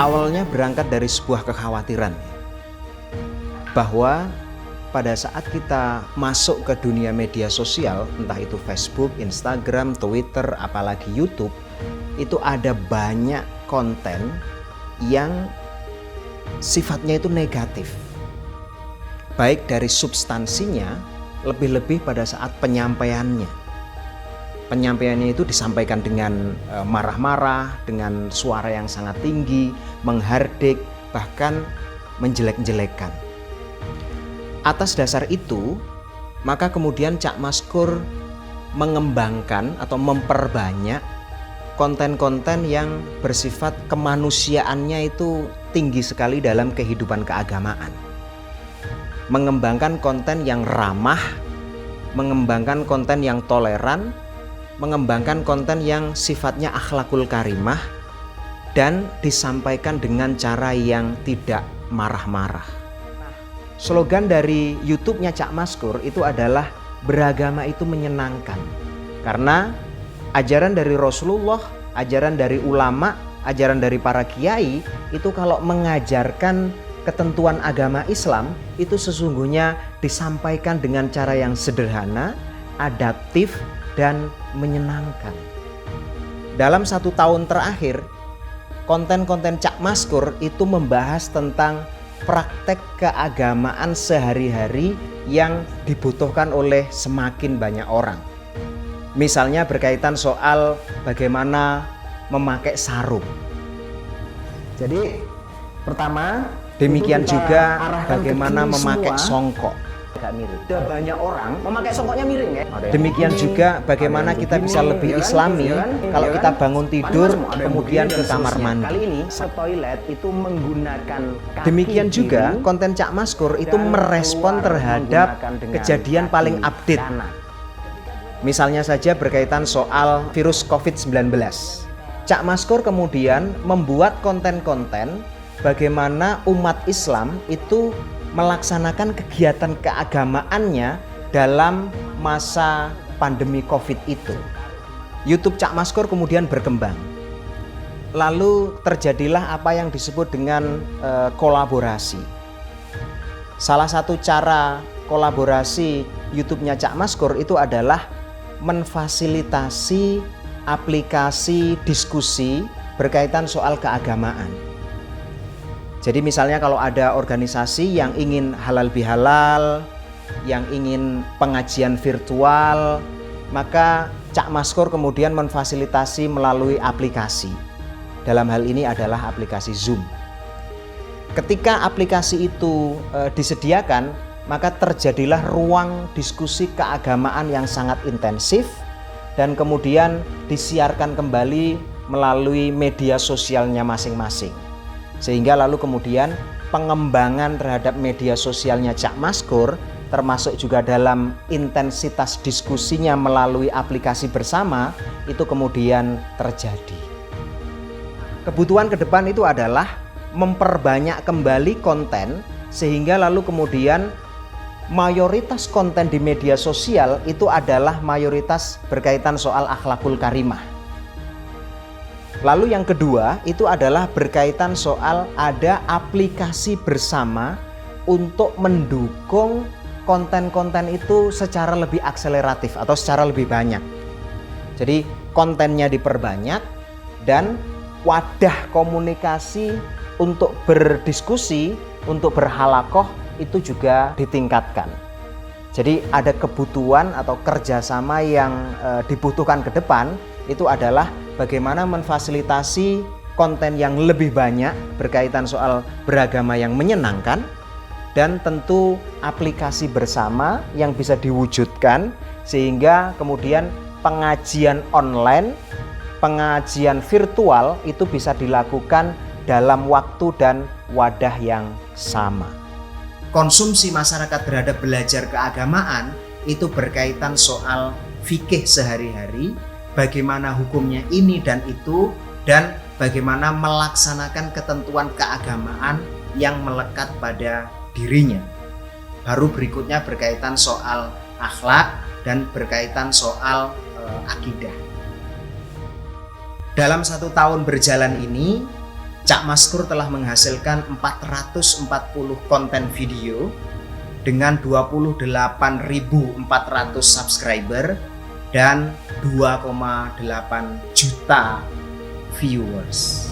awalnya berangkat dari sebuah kekhawatiran bahwa pada saat kita masuk ke dunia media sosial, entah itu Facebook, Instagram, Twitter, apalagi YouTube, itu ada banyak konten yang sifatnya itu negatif. Baik dari substansinya, lebih-lebih pada saat penyampaiannya. Penyampaiannya itu disampaikan dengan marah-marah, dengan suara yang sangat tinggi, menghardik, bahkan menjelek-jelekan. Atas dasar itu, maka kemudian Cak Maskur mengembangkan atau memperbanyak konten-konten yang bersifat kemanusiaannya itu tinggi sekali dalam kehidupan keagamaan. Mengembangkan konten yang ramah, mengembangkan konten yang toleran, mengembangkan konten yang sifatnya akhlakul karimah, dan disampaikan dengan cara yang tidak marah-marah. Slogan dari YouTube-nya Cak Maskur itu adalah beragama itu menyenangkan. Karena ajaran dari Rasulullah, ajaran dari ulama, ajaran dari para kiai itu kalau mengajarkan ketentuan agama Islam itu sesungguhnya disampaikan dengan cara yang sederhana, adaptif, dan menyenangkan. Dalam 1 tahun terakhir, konten-konten Cak Maskur itu membahas tentang praktek keagamaan sehari-hari yang dibutuhkan oleh semakin banyak orang. Misalnya berkaitan soal bagaimana memakai sarung. Jadi pertama, demikian juga bagaimana memakai songkok. Agak miring. Ada banyak orang memakai songkoknya miring ya. Demikian juga bagaimana kita bisa lebih islami kalau kita bangun tidur kemudian ke kamar mandi. Kali ini toilet itu menggunakan kaki. Demikian juga konten Cak Maskur itu merespon terhadap kejadian paling update. Misalnya saja berkaitan soal virus COVID-19. Cak Maskur kemudian membuat konten-konten bagaimana umat Islam itu melaksanakan kegiatan keagamaannya dalam masa pandemi COVID itu. YouTube Cak Maskur kemudian berkembang. Lalu terjadilah apa yang disebut dengan kolaborasi. Salah satu cara kolaborasi YouTube-nya Cak Maskur itu adalah memfasilitasi aplikasi diskusi berkaitan soal keagamaan. Jadi misalnya kalau ada organisasi yang ingin halal bihalal, yang ingin pengajian virtual, maka Cak Maskur kemudian memfasilitasi melalui aplikasi. Dalam hal ini adalah aplikasi Zoom. Ketika aplikasi itu disediakan, maka terjadilah ruang diskusi keagamaan yang sangat intensif dan kemudian disiarkan kembali melalui media sosialnya masing-masing. Sehingga lalu kemudian pengembangan terhadap media sosialnya Cak Maskur termasuk juga dalam intensitas diskusinya melalui aplikasi bersama itu kemudian terjadi. Kebutuhan ke depan itu adalah memperbanyak kembali konten sehingga lalu kemudian mayoritas konten di media sosial itu adalah mayoritas berkaitan soal akhlakul karimah. Lalu yang kedua itu adalah berkaitan soal ada aplikasi bersama untuk mendukung konten-konten itu secara lebih akseleratif atau secara lebih banyak. Jadi kontennya diperbanyak dan wadah komunikasi untuk berdiskusi, untuk berhalakoh itu juga ditingkatkan. Jadi ada kebutuhan atau kerjasama yang dibutuhkan ke depan itu adalah bagaimana memfasilitasi konten yang lebih banyak berkaitan soal beragama yang menyenangkan dan tentu aplikasi bersama yang bisa diwujudkan sehingga kemudian pengajian online, pengajian virtual itu bisa dilakukan dalam waktu dan wadah yang sama. Konsumsi masyarakat terhadap belajar keagamaan itu berkaitan soal fikih sehari-hari, bagaimana hukumnya ini dan itu, dan bagaimana melaksanakan ketentuan keagamaan yang melekat pada dirinya. Baru berikutnya berkaitan soal akhlak dan berkaitan soal akidah. Dalam 1 tahun berjalan ini, Cak Maskur telah menghasilkan 440 konten video dengan 28.400 subscriber dan 2,8 juta viewers.